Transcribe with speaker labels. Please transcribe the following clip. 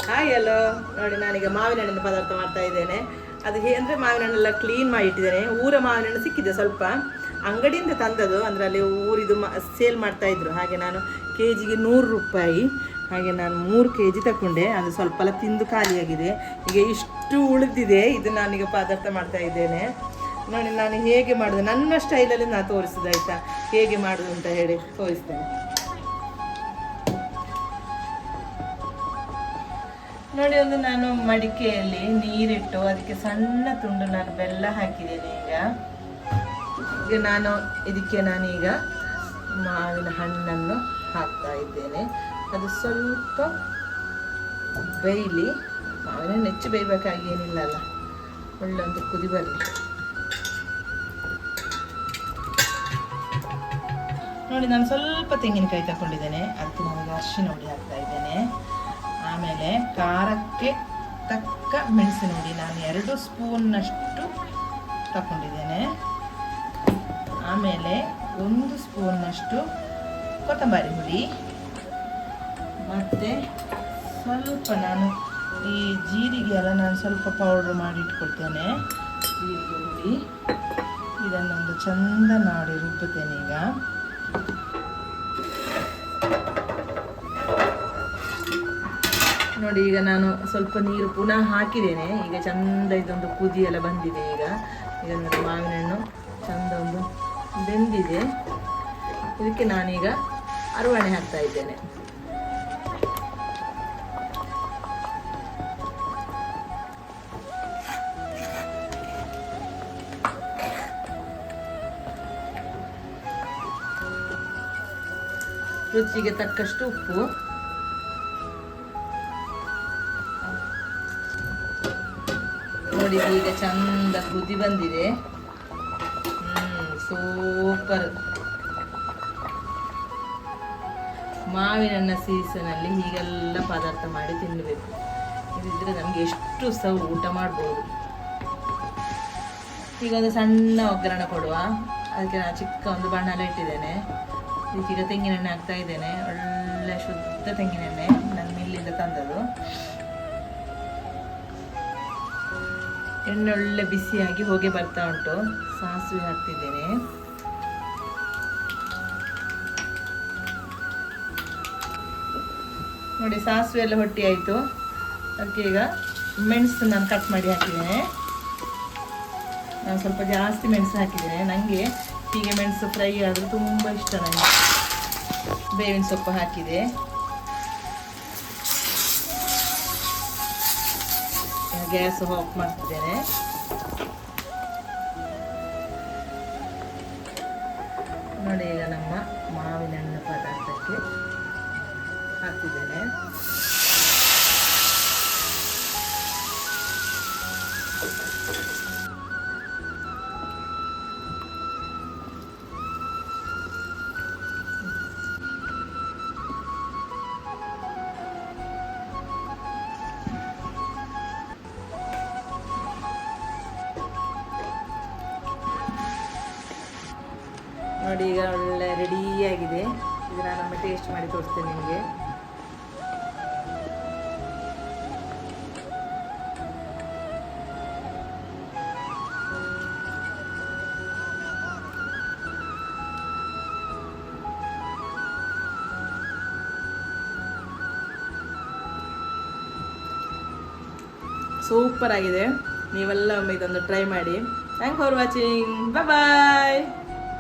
Speaker 1: Hi hello. ನೋಡಿ ನಾನೀಗ ಮಾವಿನ ಹಣ್ಣಿನ ಪದಾರ್ಥ ಮಾಡ್ತಾ ಇದ್ದೇನೆ. ಅದು ಅಂದರೆ ಮಾವಿನ ಹಣ್ಣೆಲ್ಲ ಕ್ಲೀನ್ ಮಾಡಿ ಇಟ್ಟಿದ್ದೇನೆ. ಊರ ಮಾವಿನ ಹಣ್ಣು ಸಿಕ್ಕಿದೆ ಸ್ವಲ್ಪ, ಅಂಗಡಿಯಿಂದ ತಂದದ್ದು. ಅಂದರೆ ಅಲ್ಲಿ ಊರಿದು ಸೇಲ್ ಮಾಡ್ತಾ ಇದ್ರು. ಹಾಗೆ ನಾನು ಕೆಜಿಗೆ 100 ರೂಪಾಯಿ. ಹಾಗೆ ನಾನು 3 kg ತಗೊಂಡೆ. ಅದು ಸ್ವಲ್ಪ ಎಲ್ಲ ತಿಂದು ಖಾಲಿಯಾಗಿದೆ. ಈಗ ಇಷ್ಟು ಉಳಿದಿದೆ. ಇದು ನಾನೀಗ ಪದಾರ್ಥ ಮಾಡ್ತಾ ಇದ್ದೇನೆ. ನೋಡಿ ನಾನು ಹೇಗೆ ಮಾಡೋದು, ನನ್ನ ಸ್ಟೈಲಲ್ಲಿ ನಾನು ತೋರಿಸಿದೆ ಆಯಿತಾ, ಹೇಗೆ ಮಾಡೋದು ಅಂತ ಹೇಳಿ ತೋರಿಸ್ತೇನೆ. ನೋಡಿ, ಒಂದು ನಾನು ಮಡಿಕೆಯಲ್ಲಿ ನೀರಿಟ್ಟು ಅದಕ್ಕೆ ಸಣ್ಣ ತುಂಡು ನಾನು ಬೆಲ್ಲ ಹಾಕಿದ್ದೇನೆ. ಈಗ ನಾನೀಗ ಮಾವಿನ ಹಣ್ಣನ್ನು ಹಾಕ್ತಾ ಇದ್ದೇನೆ. ಅದು ಸ್ವಲ್ಪ ಬೇಯಲಿ. ಮಾವಿನ ಹಣ್ಣು ಹೆಚ್ಚು ಬೇಯಬೇಕಾಗಿ ಏನಿಲ್ಲ ಅಲ್ಲ, ಒಳ್ಳೆ ಒಂದು ಕುದಿ ಬರಲಿ. ನೋಡಿ ನಾನು ಸ್ವಲ್ಪ ತೆಂಗಿನಕಾಯಿ ತಗೊಂಡಿದ್ದೇನೆ. ಅದಕ್ಕೆ ನಾನು ಅರಿಶಿನ ಹುಡಿ ಹಾಕ್ತಾ ಇದ್ದೇನೆ. ಆಮೇಲೆ ಖಾರಕ್ಕೆ ತಕ್ಕ ಮೆಣಸಿನ ಹುಡಿ ನಾನು 2 ಸ್ಪೂನ್ನಷ್ಟು ತಗೊಂಡಿದ್ದೇನೆ. ಆಮೇಲೆ 1 ಸ್ಪೂನ್ನಷ್ಟು ಕೊತ್ತಂಬರಿ ಹುಡಿ, ಮತ್ತು ಸ್ವಲ್ಪ ನಾನು ಈ ಜೀರಿಗೆ ಎಲ್ಲ ನಾನು ಸ್ವಲ್ಪ ಪೌಡ್ರ್ ಮಾಡಿ ಇಟ್ಕೊಳ್ತೇನೆ. ಜೀರಿಗೆ ಹುಡಿ ಇದನ್ನೊಂದು ಚಂದ ಮಾಡಿ ರುಬ್ಬುತ್ತೇನೆ. ಈಗ ನೋಡಿ, ಈಗ ನಾನು ಸ್ವಲ್ಪ ನೀರು ಪುನಃ ಹಾಕಿದ್ದೇನೆ. ಈಗ ಚಂದ ಇದೊಂದು ಕುದಿ ಎಲ್ಲ ಬಂದಿದೆ. ಈಗ ನೋಡಿ ಮಾವಿನ ಹಣ್ಣು ಚಂದ ಒಂದು ಬೆಂದಿದೆ. ಇದಕ್ಕೆ ನಾನೀಗ ಅರವಣೆ ಹಾಕ್ತಾ ಇದ್ದೇನೆ. ರುಚಿಗೆ ತಕ್ಕಷ್ಟು ಉಪ್ಪು, ನೋಡಿ ಈಗ ಚಂದ ಕುದಿ ಬಂದಿದೆ. ಸೂಪರ್. ಮಾವಿನ ಹಣ್ಣ ಸೀಸನಲ್ಲಿ ಹೀಗೆಲ್ಲ ಪದಾರ್ಥ ಮಾಡಿ ತಿನ್ನಬೇಕು. ಇದಿದ್ರೆ ನಮಗೆ ಎಷ್ಟು ಸಹ ಊಟ ಮಾಡ್ಬೋದು. ಈಗ ಒಂದು ಸಣ್ಣ ಒಗ್ಗರಣೆ ಕೊಡುವ. ಅದಕ್ಕೆ ನಾನು ಚಿಕ್ಕ ಒಂದು ಬಾಣಲೆ ಇಟ್ಟಿದ್ದೇನೆ. ಇದಕ್ಕೀಗ ತೆಂಗಿನೆಣ್ಣೆ ಹಾಕ್ತಾ ಇದ್ದೇನೆ. ಒಳ್ಳೆ ಶುದ್ಧ ತೆಂಗಿನೆಣ್ಣೆ, ನಾನು ಮಿಲ್ಲಿಂದ ತಂದದ್ದು. ಎಣ್ಣೆ ಒಳ್ಳೆ ಬಿಸಿಯಾಗಿ ಹೊಗೆ ಬರ್ತಾ ಉಂಟು. ಸಾಸಿವೆ ಹಾಕ್ತಿದ್ದೇನೆ. ನೋಡಿ ಸಾಸಿವೆ ಎಲ್ಲ ಹೊಟ್ಟಿ ಆಯಿತು. ಅದಕ್ಕೆ ಈಗ ಮೆಣಸು ನಾನು ಕಟ್ ಮಾಡಿ ಹಾಕಿದ್ದೇನೆ. ನಾನು ಸ್ವಲ್ಪ ಜಾಸ್ತಿ ಮೆಣಸು ಹಾಕಿದ್ದೇನೆ. ನನಗೆ ಹೀಗೆ ಮೆಣಸು ಫ್ರೈ ಆದರೆ ತುಂಬ ಇಷ್ಟ. ನನಗೆ ಬೇವಿನ ಸೊಪ್ಪು ಹಾಕಿದೆ. ಗ್ಯಾಸ್ ಆಫ್ ಮಾಡ್ತಿದ್ದೇನೆ. ನೋಡಿ ಈಗ ನಮ್ಮ ಮಾವಿನ ಹಣ್ಣು ಪದಾರ್ಥಕ್ಕೆ ಹಾಕ್ತಿದ್ದೇನೆ. ನೋಡಿ ಈಗ ಒಳ್ಳೆ ರೆಡಿಯಾಗಿದೆ. ಇದು ನಾನೊಮ್ಮೆ ಟೇಸ್ಟ್ ಮಾಡಿ ತೋರಿಸ್ತೇನೆ ನಿಮಗೆ. ಸೂಪರ್ ಆಗಿದೆ. ನೀವೆಲ್ಲ ಒಮ್ಮೆ ಇದೊಂದು ಟ್ರೈ ಮಾಡಿ. Thank for watching. ಬಾಯ್.